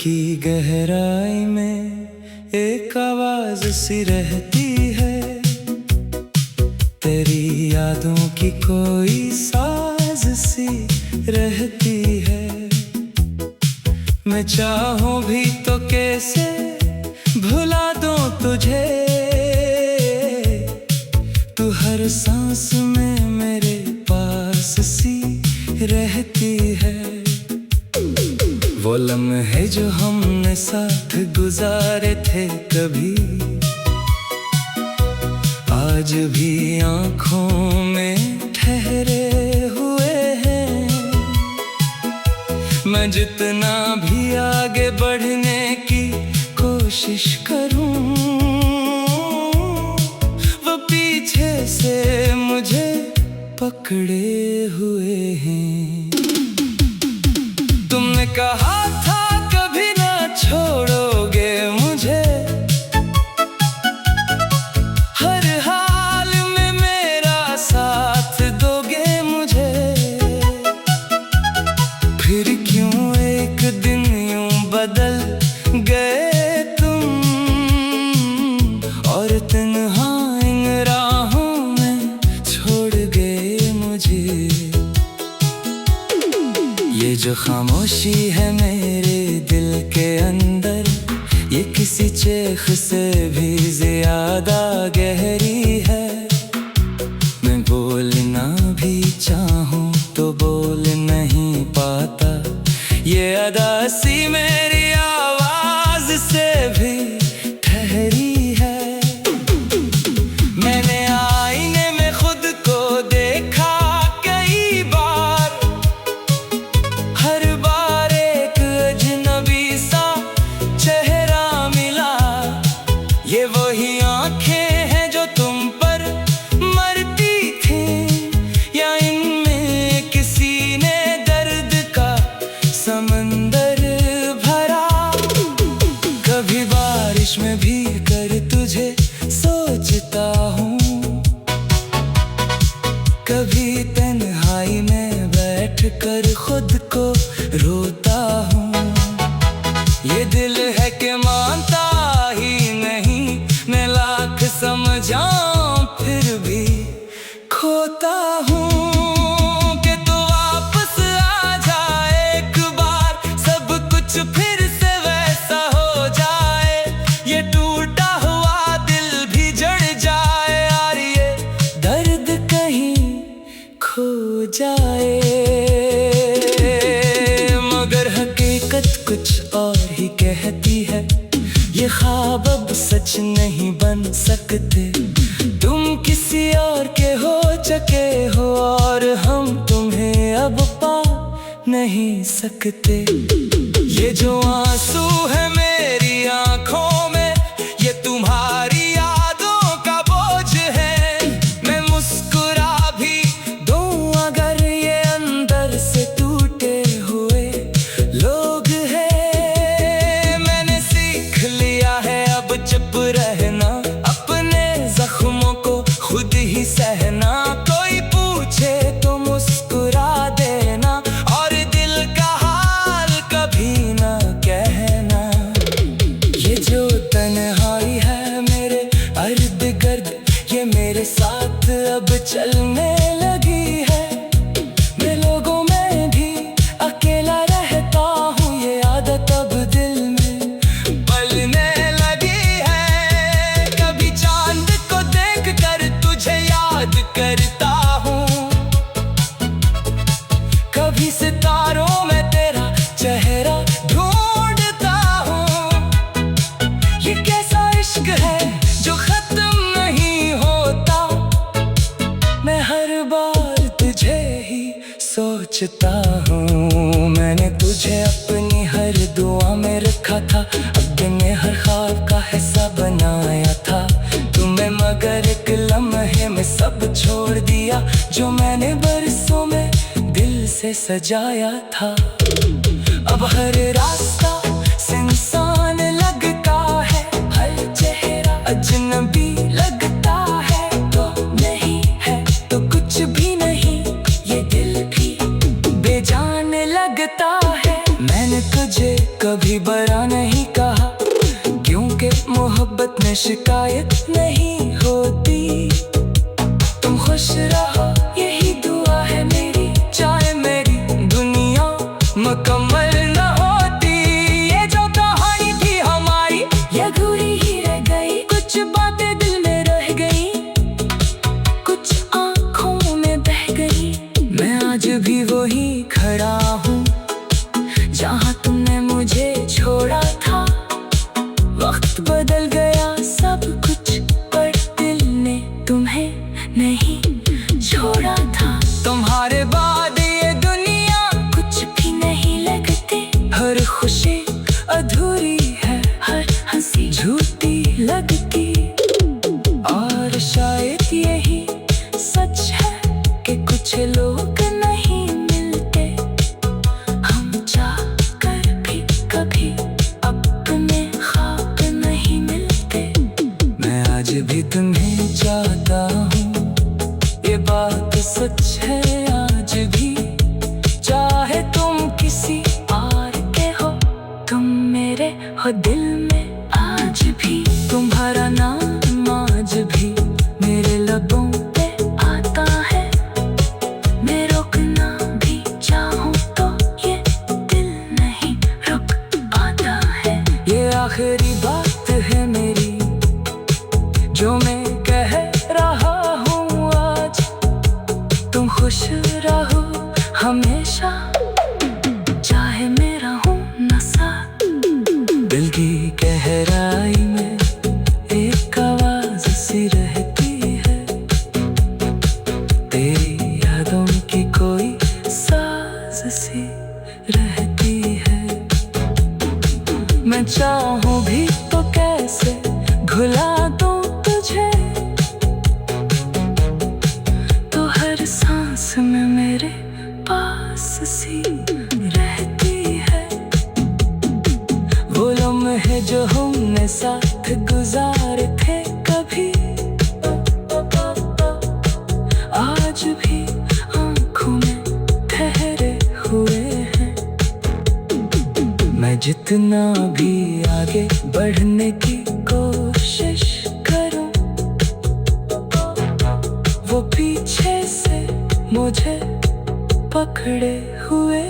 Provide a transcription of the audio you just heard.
की गहराई में एक आवाज सी रहती है, तेरी यादों की कोई साज सी रहती है। मैं चाहूं भी तो कैसे भुला दूं तुझे, तू हर सांस में मेरे पास सी रहती है। वो लम्हे जो हमने साथ गुजारे थे कभी, आज भी आँखों में ठहरे हुए हैं। मैं जितना भी आगे बढ़ने की कोशिश करूं, वो पीछे से मुझे पकड़े हुए हैं। तुमने कहा था कभी ना छोड़ोगे मुझे, हर हाल में मेरा साथ दोगे मुझे। फिर क्यों एक दिन यूं बदल गए तुम, और तन्हा इन राहों में छोड़ गए मुझे। ये जो खामोशी है मेरे दिल के अंदर, ये किसी चेख से भी ज्यादा गहरी है। मैं बोलना भी चाहूं तो बोल नहीं पाता, ये अदा सी मेरी आवाज से भी ठहरी है। मैंने आईने में खुद को देखा कई बार, हर बार एक अजनबी सा चेहरा मिला। ये वही आंखें हैं जो तुम पर मरती थीं, या इनमें किसी ने दर्द का समंदर भरा। कभी बारिश में भीग कर तुझे सोचता हूँ, कभी तन्हाई में बैठ कर खुद को रोता हूँ। ये दिल है कि मानता ही नहीं, मैं लाख समझाऊं फिर भी खोता हूँ। कि तू वापस आ जाए एक बार, सब कुछ फिर से वैसा हो जाए। ये टूटा हुआ दिल भी जड़ जाए, और ये दर्द कहीं खो जाए। मगर हकीकत कुछ और ही कहती है, ये ख्वाब अब सच नहीं बन सकते। तुम किसी और के हो चुके हो, और हम तुम्हें अब पा नहीं सकते। ये जो आंसू है मेरी आंखों में, ये तुम्हारी यादों का बोझ है। मैं मुस्कुरा भी दूं अगर ये अंदर से टूटे हुए लोग हैं। मैंने सीख लिया है अब चुप रहना, अपने जख्मों को खुद ही सहना। कोई पूछे तो मुस्कुरा देना, और दिल का हाल कभी ना कहना। ये जो तन्हाई है मेरे इर्द गिर्द, ये मेरे साथ अब चलने लगी है। मैं लोगों में भी अकेला रहता हूँ, ये आदत अब दिल में पलने लगी है। कभी चांद को देख कर तुझे याद करता हूँ, कभी सितारों में तेरा चेहरा ढूंढता हूँ। ये कैसा इश्क है जो खत्म नहीं होता, मैं हर बार तुझे ही सोचता हूँ। मैंने तुझे अपनी हर दुआ में रखा था, अपने हर ख्वाब का हिस्सा बनाया था तुम्हें, मगर एक लम्हे में सब छोड़ दिया जो मैंने बरसों में दिल से सजाया था। अब हर रास्ता सुनसान लगता है, हर चेहरा अजनबी लगता है। तो नहीं है तो कुछ भी नहीं, ये दिल भी बेजान लगता है। मैंने तुझे कभी बरा शिकायत नहीं होती। तुम खुश रहो यही दुआ है मेरी, चाहे मेरी दुनिया मुकम्मल न होती। ये जो कहानी थी हमारी ये अधूरी ही रह गई, कुछ बातें दिल में रह गई, कुछ आंखों में बह गई। मैं आज भी वही खड़ा हूँ जहाँ तुमने मुझे छोड़ा था। वक्त बदल गया सब कुछ, पर दिल ने तुम्हें नहीं छोड़ा था। तुम्हारे बाद ये दुनिया कुछ भी नहीं लगती, हर खुशी अधूरी है, हर हंसी झूठी लगती। और शायद यही सच है कि कुछ लोग नहीं मिलते, हम चाहकर भी कभी अपने ख्वाब नहीं मिलते। मैं आज भी तुम्हें चाहता हूँ, ये बात सच है आज भी। चाहे तुम किसी और के हो, तुम मेरे हो दिल में आज भी। तुम्हारा नाम आज भी मेरे लबों पे आता है। मैं रोकना भी चाहूँ तो ये दिल नहीं रुक पाता है। ये आखिरी बात है मेरी जो मैं कह रहा हूँ आज। तुम खुश रहो हमेशा, चाहे मेरा हूँ न साथ। दिल की गहराई में एक आवाज सी रहती है, तेरी यादों की कोई साज सी रहती है। मैं चाहूँ भी तो कैसे भुला दूँ तुझे, तो हर सांस में मेरे पास सी रहती है। वो लम्हे जो हमने साथ गुजारे थे कभी, आज भी आँखों में ठहरे हुए हैं। मैं जितना भी आगे बढ़ने की कोशिश करूं, वो पीछे से मुझे पकड़े हुए